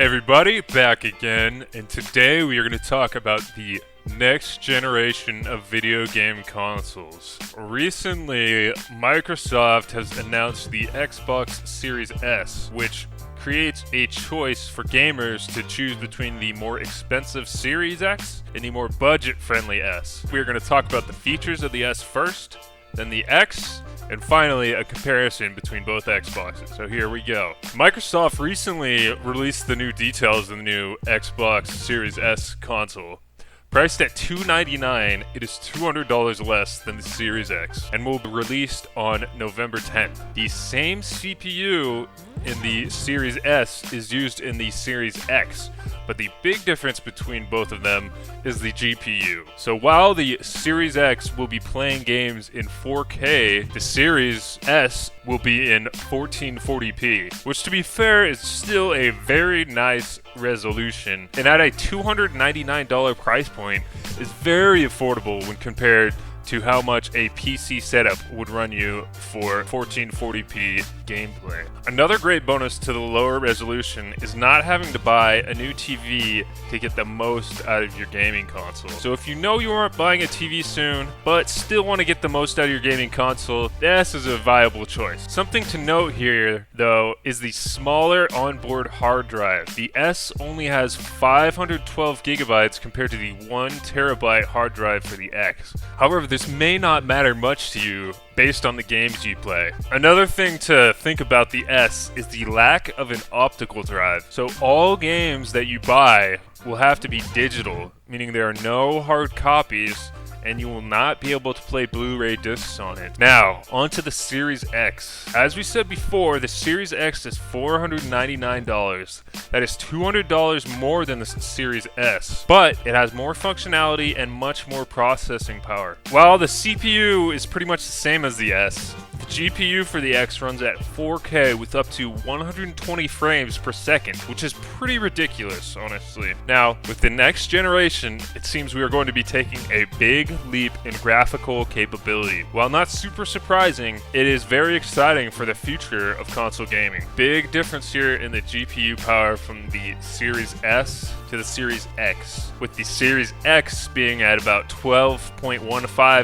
everybody, back again, and today we are going to talk about the next generation of video game consoles. Recently, Microsoft has announced the Xbox Series S, which creates a choice for gamers to choose between the more expensive Series X and the more budget-friendly S. We are going to talk about the features of the S first, then the X, and finally a comparison between both Xboxes. So here we go. Microsoft recently released the new details of the new Xbox Series S console. Priced at $299, it is $200 less than the Series X and will be released on November 10th. The same CPU in the Series S is used in the Series X, but the big difference between both of them is the GPU. So while the Series X will be playing games in 4K, the Series S will be in 1440p, which to be fair is still a very nice resolution, and at a $299 price point is very affordable when compared to how much a PC setup would run you for 1440p gameplay. Another great bonus to the lower resolution is not having to buy a new TV to get the most out of your gaming console. So if you know you aren't buying a TV soon, but still want to get the most out of your gaming console, the S is a viable choice. Something to note here, though, is the smaller onboard hard drive. The S only has 512 gigabytes compared to the 1 terabyte hard drive for the X. However, this may not matter much to you based on the games you play. Another thing to think about the S is the lack of an optical drive. So all games that you buy will have to be digital, meaning there are no hard copies and you will not be able to play Blu-ray discs on it. Now, onto the Series X. As we said before, the Series X is $499. That is $200 more than the Series S, but it has more functionality and much more processing power. While the CPU is pretty much the same as the S, the GPU for the X runs at 4K with up to 120 frames per second, which is pretty ridiculous, honestly. Now, with the next generation, it seems we are going to be taking a big leap in graphical capability. While not super surprising, it is very exciting for the future of console gaming. Big difference here in the GPU power from the Series S to the Series X, with the Series X being at about 12.15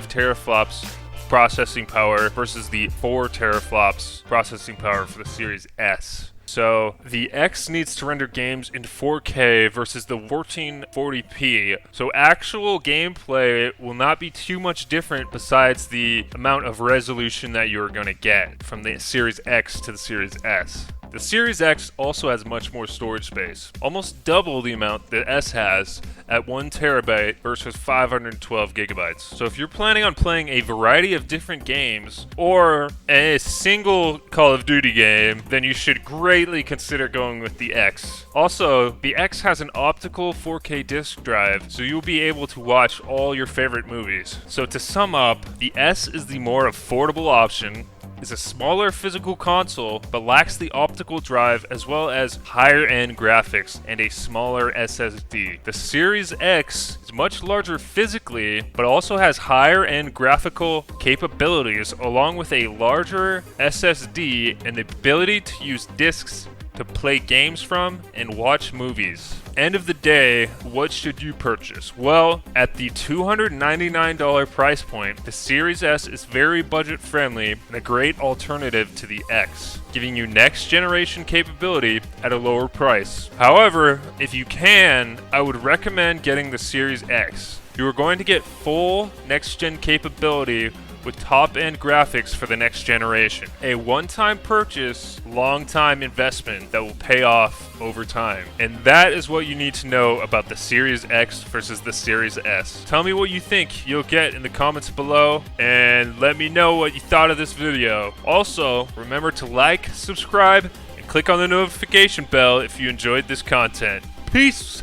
teraflops processing power versus the 4 teraflops processing power for the Series S. So the X needs to render games in 4K versus the 1440p. So actual gameplay will not be too much different besides the amount of resolution that you're going to get from the Series X to the Series S. The Series X also has much more storage space, almost double the amount the S has at 1 terabyte versus 512 gigabytes. So if you're planning on playing a variety of different games or a single Call of Duty game, then you should greatly consider going with the X. Also, the X has an optical 4K disc drive, so you'll be able to watch all your favorite movies. So to sum up, the S is the more affordable option, is a smaller physical console but lacks the optical drive as well as higher end graphics and a smaller SSD. The Series X is much larger physically but also has higher end graphical capabilities along with a larger SSD and the ability to use discs to play games from and watch movies. End of the day, what should you purchase? Well, at the $299 price point, the Series S is very budget friendly and a great alternative to the X, giving you next generation capability at a lower price. However, if you can, I would recommend getting the Series X. You are going to get full next gen capability with top-end graphics for the next generation. A one-time purchase, long-time investment that will pay off over time. And that is what you need to know about the Series X versus the Series S. Tell me what you think you'll get in the comments below, and let me know what you thought of this video. Also, remember to like, subscribe, and click on the notification bell if you enjoyed this content. Peace!